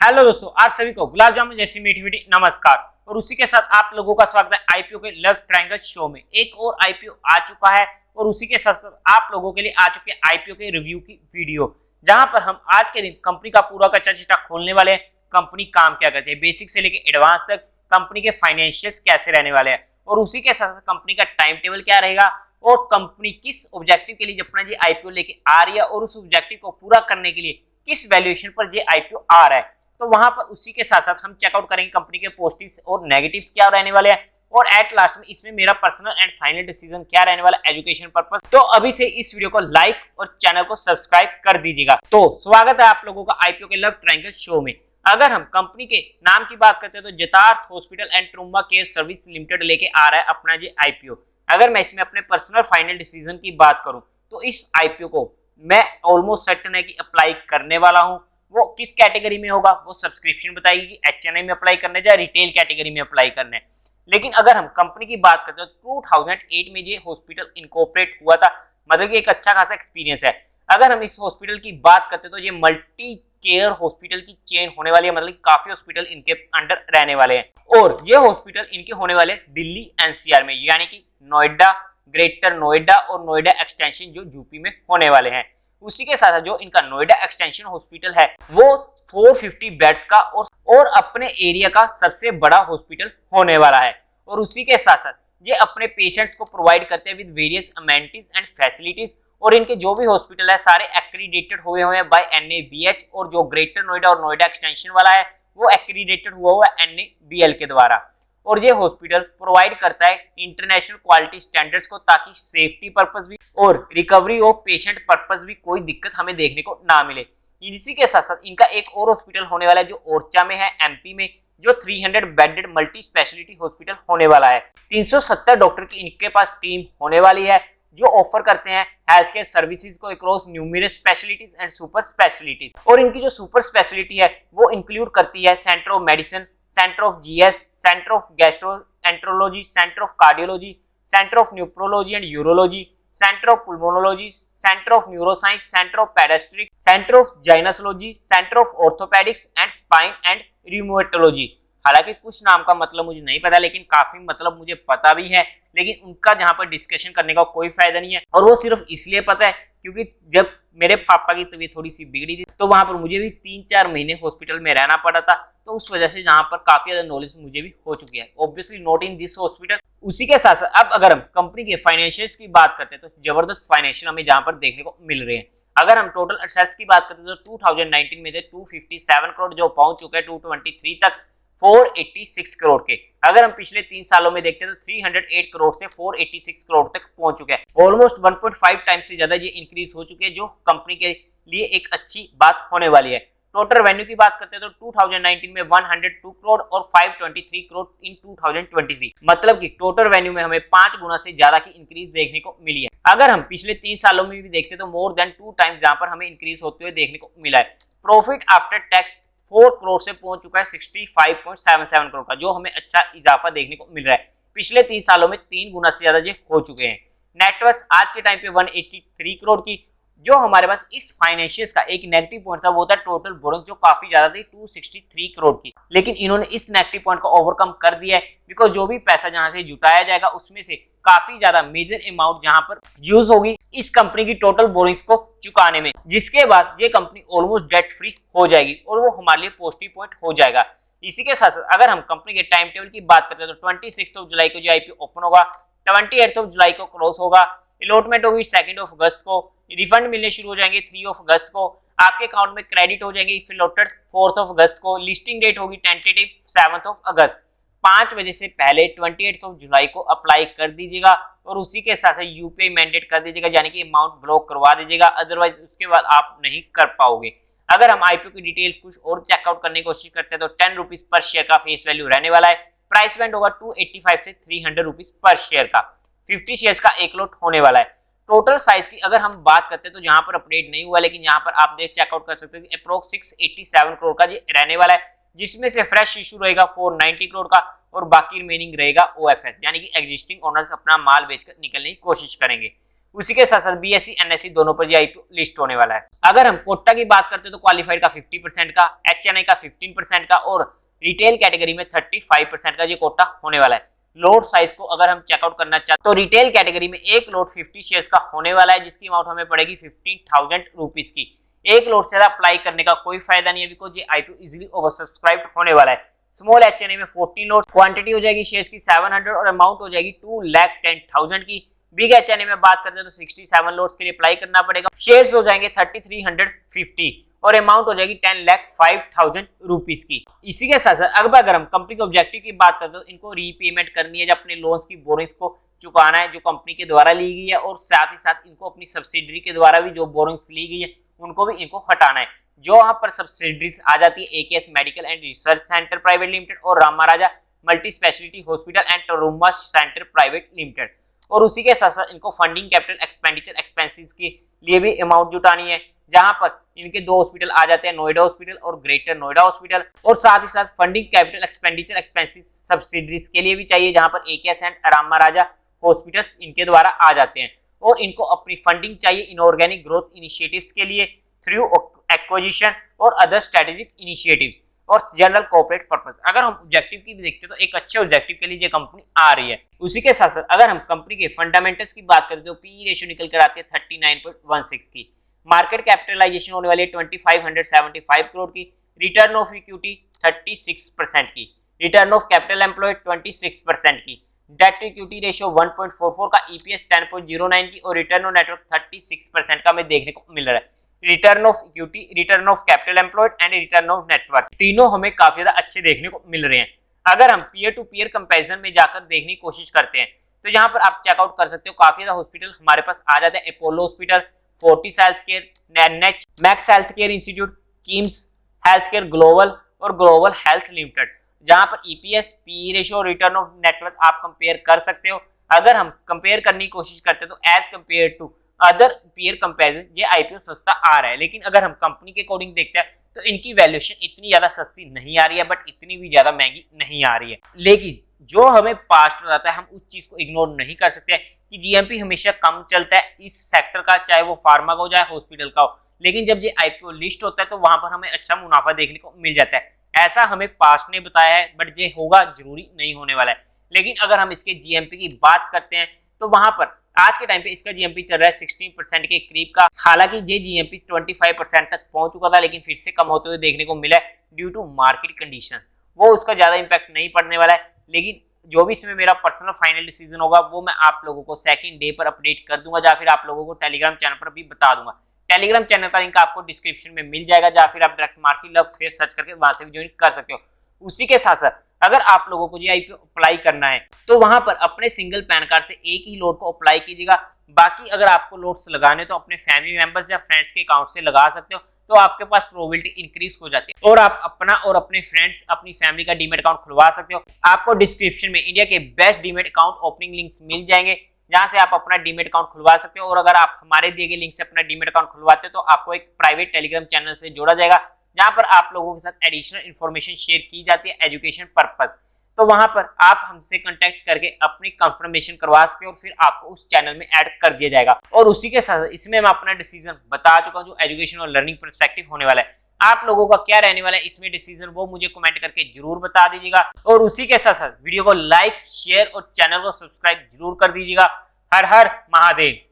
Hello दोस्तों, आप सभी को गुलाब जामुन जैसी मीठी मीठी नमस्कार। और उसी के साथ आप लोगों का स्वागत है आईपीओ के लव ट्रायंगल शो में। एक और आईपीओ आ चुका है और उसी के साथ साथ आप लोगों के लिए आ चुके हैं आईपीओ के रिव्यू की वीडियो, जहां पर हम आज के दिन कंपनी का पूरा कच्चा चिट्ठा खोलने वाले हैं। कंपनी काम क्या करती है, बेसिक से लेकर एडवांस तक, कंपनी के फाइनेंशियल्स कैसे रहने वाले हैं और उसी के साथ कंपनी का टाइम टेबल क्या रहेगा और कंपनी किस ऑब्जेक्टिव के लिए अपना ये आईपीओ लेके आ रही है और उस ऑब्जेक्टिव को पूरा करने के लिए किस वैल्यूएशन पर ये आईपीओ आ रहा है। तो वहां पर उसी के साथ साथ हम चेकआउट करेंगे कंपनी के पॉजिटिव्स और नेगेटिव्स क्या रहने वाले हैं और एट लास्ट में इसमें मेरा पर्सनल एंड फाइनल डिसीजन क्या रहने वाला है एजुकेशन पर्पस। तो अभी से इस वीडियो को लाइक और चैनल को सब्सक्राइब कर दीजिएगा। तो स्वागत है आप लोगों का आईपीओ के लव ट्रायंगल शो में। अगर हम कंपनी के नाम की बात करते हैं तो Yatharth hospital and trauma care service limited लेके आ रहा है अपना ये आईपीओ। अगर मैं इसमें अपने पर्सनल फाइनल डिसीजन की बात करूं तो इस आईपीओ को मैं ऑलमोस्ट सर्टेन है कि अप्लाई करने वाला हूं। वो किस कैटेगरी में होगा वो सब्सक्रिप्शन बताएगी कि एचएनआई में अप्लाई करना है या रिटेल कैटेगरी में अप्लाई करना है। लेकिन अगर हम कंपनी की बात करते हैं तो 2008 में ये हॉस्पिटल इनकॉर्पोरेट हुआ था, मतलब कि एक अच्छा खासा एक्सपीरियंस है। अगर हम इस हॉस्पिटल की बात करते हैं तो ये मल्टी केयर हॉस्पिटल की चेन होने वाली है, मतलब कि काफी हॉस्पिटल इनके अंडर रहने वाले हैं और ये हॉस्पिटल इनके होने वाले दिल्ली एनसीआर में, यानी कि नोएडा, ग्रेटर नोएडा और नोएडा एक्सटेंशन जो यूपी में होने वाले हैं। उसी के साथ जो इनका नोएडा एक्सटेंशन हॉस्पिटल है वो 450 बेड्स का और अपने एरिया का सबसे बड़ा हॉस्पिटल होने वाला है। और उसी के साथ साथ ये अपने पेशेंट्स को प्रोवाइड करते हैं with various amenities and facilities और इनके जो भी हॉस्पिटल है सारे एक्रीडेटेड हुए हुए हैं बाय एनएबीएच और जो ग्रेटर नोएडा और नोएडा एक्सटेंशन वाला है वो एक्रीडेटेड हुआ हुआ है एनएबीएल के द्वारा। और ये हॉस्पिटल प्रोवाइड करता है इंटरनेशनल क्वालिटी स्टैंडर्ड्स को ताकि सेफ्टी पर्पस भी और रिकवरी ऑफ पेशेंट पर्पस भी कोई दिक्कत हमें देखने को ना मिले। इसी के साथ साथ इनका एक और हॉस्पिटल होने वाला है जो ओरछा में है एमपी में, जो 300 बेडेड मल्टी स्पेशलिटी हॉस्पिटल होने वाला है। 370 डॉक्टर की इनके पास टीम होने वाली है जो ऑफर करते हैं हेल्थ केयर सर्विसेज को across numerous specialities and super specialities. और इनकी जो सुपर स्पेशलिटी है वो इंक्लूड करती है centre of medicine, centre of GS, centre of gastroenterology, centre of cardiology, centre of neurology and urology, centre of pulmonology, centre of neuroscience, centre of paediatric, centre of gynaecology, centre of orthopaedics and spine and rheumatology. हालांकि कुछ नाम का मतलब मुझे नहीं पता लेकिन काफी मतलब मुझे पता भी है, लेकिन उनका जहां पर डिस्कशन करने का कोई फायदा नहीं है। और वो सिर्फ इसलिए पता है क्योंकि जब मेरे पापा की तबीयत थोड़ी सी बिगड़ी थी तो वहां पर मुझे भी 3-4 महीने हॉस्पिटल में रहना पड़ा था, तो उस वजह से जहां पर काफी ज्यादा नॉलेज मुझे भी हो चुकी है। Obviously not in this hospital. उसी के साथ साथ अब अगर हम कंपनी के फाइनेंशियल्स की बात करते हैं तो जबरदस्त फाइनेंशियल हमें जहां पर देखने को मिल रहे हैं। अगर हम टोटल एसेट्स की बात करते हैं तो 2019 में थे 257 करोड़ जो पहुंच चुके हैं 2023 तक 486 करोड़ के। अगर हम पिछले 3 सालों में देखते हैं तो 308 करोड़ से 486 करोड़ तक पहुंच चुके हैं। ऑलमोस्ट 1.5 टाइम्स से ज्यादा ये इंक्रीज हो चुके हैं, जो कंपनी के लिए एक अच्छी बात होने वाली है। टोटल रेवेन्यू की बात करते हैं तो 2019 में 102 करोड़ और 523 करोड़ इन 2023, मतलब कि टोटल रेवेन्यू में हमें 5 गुना से ज्यादा की इंक्रीज देखने को मिली है। अगर हम पिछले 3 सालों में भी देखते तो मोर देन 2 टाइम्स जहां पर हमें इंक्रीज होते हुए देखने को मिला है। प्रॉफिट आफ्टर टैक्स 4 करोड़ से पहुंच चुका है 65.77 करोड़ का, जो हमें अच्छा इजाफा देखने को मिल रहा है। पिछले 3 सालों में 3 गुना से ज्यादा ये हो चुके हैं। नेटवर्थ आज के टाइम पे 183 करोड़ की। जो हमारे पास इस फाइनेंशियल्स का एक नेगेटिव पॉइंट था वो था टोटल बोरोइंग जो काफी ज्यादा थी 263 करोड़ की, लेकिन इन्होंने इस नेगेटिव पॉइंट को ओवरकम कर दिया है बिकॉज जो भी पैसा जहां से जुटाया जाएगा उसमें से काफी ज्यादा मेजर अमाउंट जहां पर यूज होगी इस कंपनी की टोटल बोरिंग्स को चुकाने में, जिसके बाद ये कंपनी ऑलमोस्ट डेट फ्री हो जाएगी और वो हमारे लिए पॉजिटिव पॉइंट हो जाएगा। इसी के साथ साथ अगर हम कंपनी के टाइम टेबल की बात करते हैं तो 26 जुलाई को जो आईपीओ ओपन होगा, 28 जुलाई को क्लोज होगा, अलॉटमेंट होगी 2 अगस्त को, रिफंड मिलने शुरू हो जाएंगे 3 अगस्त को, आपके अकाउंट में क्रेडिट हो जाएंगे इफ अलॉटेड 4 अगस्त को, लिस्टिंग डेट होगी टेंटेटिव 7 अगस्त। 5 बजे से पहले 28 जुलाई को अप्लाई कर दीजिएगा और उसी के साथ यूपीआई मैंडेट कर दीजिएगा, यानी कि अमाउंट ब्लॉक करवा दीजिएगा, अदरवाइज उसके बाद आप नहीं कर पाओगे। अगर हम आईपीओ की डिटेल कुछ और चेकआउट करने की कोशिश करते हैं तो 10 रुपीज पर शेयर का फेस वैल्यू रहने वाला है। प्राइस बैंड होगा 285 से 300 रुपीज पर शेयर का। 50 शेयर्स का एक लॉट होने वाला है। टोटल साइज की अगर हम बात करते हैं तो यहाँ पर अपडेट नहीं हुआ, लेकिन यहाँ पर आप देख चेकआउट कर सकते हैं कि अप्रोक्स 687 करोड़ का ये रहने वाला है, जिसमें से फ्रेश इशू रहेगा 490 करोड़ का और बाकी रिमेनिंग रहेगा ओएफएस, यानी कि एग्जिस्टिंग ओनर्स अपना माल बेचकर निकलने की कोशिश करेंगे। उसी के साथ साथ BSE NSE दोनों पर ये IPO लिस्ट होने वाला है। अगर हम कोटा की बात करते हैं तो क्वालिफाइड का 50% का, HNI का 15% का और रिटेल कैटेगरी में 35% का ये कोटा होने वाला है। लोड साइज को अगर हम चेकआउट करना चाहते तो रिटेल कैटेगरी में एक लोड 50 शेयर्स का होने वाला है, जिसकी अमाउंट हमें पड़ेगी 15,000 रुपीज की। एक लोड से अप्लाई करने का कोई फायदा नहीं है बिकॉज ये IPO इजीली ओवर सब्सक्राइब होने वाला है। स्मॉल HNI में 14 लोड, क्वांटिटी हो जाएगी शेयर्स की 700 और अमाउंट हो जाएगी 2,10,000 की। बिग HNI में बात करते हैं तो 67 लोड्स के लिए अप्लाई करना पड़ेगा, शेयर्स हो जाएंगे 3350 और अमाउंट हो जाएगी 10,05,000 रुपीज की। इसी के साथ साथ अगर हम कंपनी के ऑब्जेक्टिव की बात करते हैं तो इनको रीपेमेंट करनी है, जब अपने लोन्स की बोरिंग्स को चुकाना है जो कंपनी के द्वारा ली गई है, और साथ ही साथ इनको अपनी सब्सिडरी के द्वारा भी जो बोरिंग्स ली गई है उनको भी इनको हटाना है। जो यहाँ पर सब्सिडरीज आ जाती है AKS medical and research centre private limited और Ram Maharaja multi speciality hospital and trauma centre private limited. और उसी के साथ साथ इनको फंडिंग कैपिटल एक्सपेंडिचर एक्सपेंसेस के लिए भी अमाउंट जुटानी है, जहां पर इनके दो हॉस्पिटल आ जाते हैं, नोएडा हॉस्पिटल और ग्रेटर नोएडा हॉस्पिटल। और साथ ही साथ funding capital expenditure expenses subsidiaries के लिए भी चाहिए, जहां पर AKS and Ram Maharaja hospitals इनके द्वारा आ जाते हैं। और इनको अपनी फंडिंग चाहिए इनऑर्गेनिक ग्रोथ इनिशिएटिव्स के लिए थ्रू एक्विजिशन और अदर स्ट्रेटेजिक इनिशिएटिव्स और जनरल कॉर्पोरेट पर्पस। अगर हम ऑब्जेक्टिव की भी देखते हैं तो एक अच्छे ऑब्जेक्टिव के लिए ये कंपनी आ रही है। उसी के साथ साथ अगर हम कंपनी के फंडामेंटल्स की बात करते हैं तो PE रेशियो निकल कर आती है 39.16 की, मार्केट कैपिटलाइजेशन होने वाली है 2575 करोड़ की, रिटर्न ऑफ इक्विटी 36% की, रिटर्न ऑफ कैपिटल एम्प्लॉयड 26% की, डेट टू इक्विटी रेशियो 1.44 का, EPS 10.09 की और रिटर्न ऑन नेटवर्क 36% का हमें देखने को मिल रहा है। Return of equity, return of capital employed and return of network तीनों हमें काफी ज्यादा अच्छे देखने को मिल रहे हैं। अगर हम पीयर टू पीयर कंपैरिजन में जाकर देखने की कोशिश करते हैं तो यहाँ पर आप चेकआउट कर सकते हो, काफी ज्यादा हॉस्पिटल हमारे पास आ जाते हैं। Apollo hospital, Fortis health care, NH, max health care institute, KIMS health care global और ग्लोबल हेल्थ लिमिटेड, जहां पर EPS, PE रेशियो और रिटर्न ऑफ नेटवर्क आप कंपेयर कर सकते हो। अगर हम कंपेयर करने की कोशिश करते हैं तो as compare to other peer comparison ये IPO सस्ता आ रहा है, लेकिन अगर हम कंपनी के अकॉर्डिंग देखते हैं तो इनकी वैल्यूएशन इतनी ज्यादा सस्ती नहीं आ रही है, बट इतनी भी ज्यादा महंगी नहीं आ रही है। लेकिन जो हमें पास्ट बताता है हम उस चीज को इग्नोर नहीं कर सकते कि GMP हमेशा कम चलता है इस सेक्टर का, चाहे वो फार्मा का हो चाहे हॉस्पिटल का हो, लेकिन जब ये IPO लिस्ट होता है तो वहां पर हमें अच्छा मुनाफा देखने को मिल जाता है। ऐसा हमें पास्ट ने बताया है, बट ये होगा जरूरी नहीं होने वाला है। लेकिन अगर हम इसके GMP की बात करते हैं तो वहां पर आज के टाइम पे इसका GMP चल रहा है 16% के करीब का। हालांकि ये GMP 25% तक पहुंच चुका था, लेकिन फिर से कम होते हुए देखने को मिला है ड्यू टू मार्केट कंडीशंस। वो उसका ज्यादा इंपैक्ट नहीं पड़ने वाला है, लेकिन जो भी इसमें मेरा पर्सनल फाइनल डिसीजन होगा वो मैं आप लोगों को सेकंड डे पर अपडेट कर दूंगा, या फिर आप लोगों को टेलीग्राम चैनल पर भी बता दूंगा। टेलीग्राम चैनल का लिंक आपको डिस्क्रिप्शन में मिल जाएगा, या फिर आप direct market love fair search करके वहां से भी ज्वाइन कर सकते हो। उसी के साथ साथ अगर आप लोगों को ये IPO अप्लाई करना है तो वहां पर अपने सिंगल पैन कार्ड से एक ही लोड को अप्लाई कीजिएगा। बाकी अगर आपको लोड्स लगाने तो अपने फैमिली मेंबर्स या फ्रेंड्स के अकाउंट से लगा सकते हो, तो आपके पास प्रोबेबिलिटी इंक्रीज हो जाती है और आप अपना और अपने फ्रेंड्स अपनी फैमिली का डीमेट अकाउंट खुलवा सकते हो। आपको डिस्क्रिप्शन में इंडिया के best demat account opening links मिल जाएंगे, जहां से आप अपना डीमेट अकाउंट खुलवा सकते हो। और अगर आप हमारे दिए गए लिंक से अपना डीमेट अकाउंट खुलवाते हो तो आपको एक प्राइवेट टेलीग्राम चैनल से जोड़ा जाएगा, जहां पर आप लोगों के साथ एडिशनल इन्फॉर्मेशन शेयर की जाती है एजुकेशन पर्पज। तो वहां पर आप हमसे कांटेक्ट करके अपनी कंफर्मेशन करवा सकते हो और फिर आपको उस चैनल में ऐड कर दिया जाएगा। और उसी के साथ इसमें मैं अपना डिसीजन बता चुका हूं जो एजुकेशन और लर्निंग पर्सपेक्टिव होने वाला है। आप लोगों का क्या रहने वाला है इसमें डिसीजन, वो मुझे कमेंट करके जरूर बता दीजिएगा। और उसी के साथ साथ वीडियो को लाइक, शेयर और चैनल को सब्सक्राइब जरूर कर दीजिएगा। हर हर महादेव।